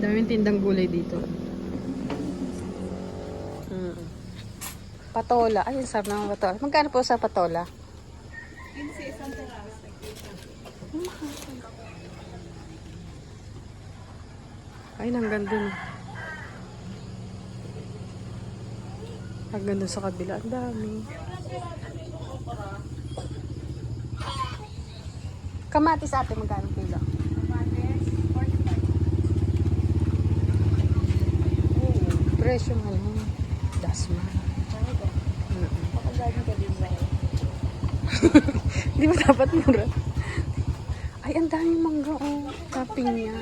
Daming tindang gulay dito. Patola. Ay, sarap naman patola. Magkano po sa patola? 15 isang piraso. Ay, hanggang dun. Hanggang dun sa kabila. Ang dami. Kamatis ate, magkano kilo? Presyo mo lang. Dasma. Pakagaling ka din ba? Di ba dapat mura? Ay, ang daming mangga, oh. Topping niya.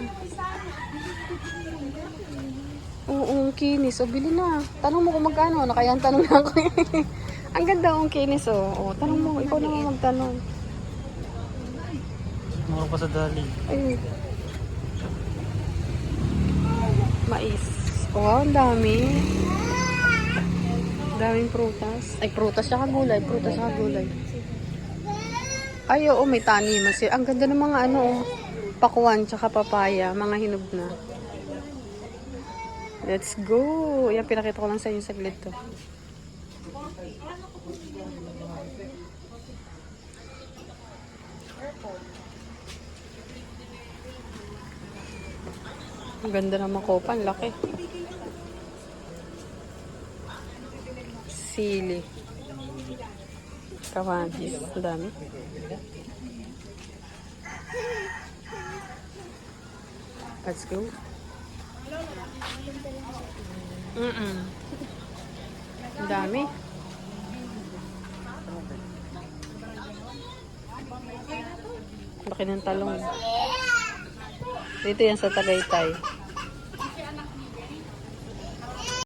Oo, kinis. O, bili na. Tanong mo kung magkano. Nakayang tanong na ako. Ang ganda ang kinis, oh. O, tanong mo. Ikaw naman magtanong. Mura pa sa dali. Ay. Mais. Oh, ang dami. Daming prutas. Ay, prutas saka gulay. Prutas saka gulay. Ay, oo, may taniman. Ang ganda ng mga ano, pakuan tsaka papaya. Mga hinog na. Let's go! Yan, pinakita ko lang sa inyo saglit to. Ang ganda ng makopa. Ang laki. Sili. Kamatis. Ang dami. Let's go. Ang dami. Laki ng talong. Dito yan sa Tagaytay.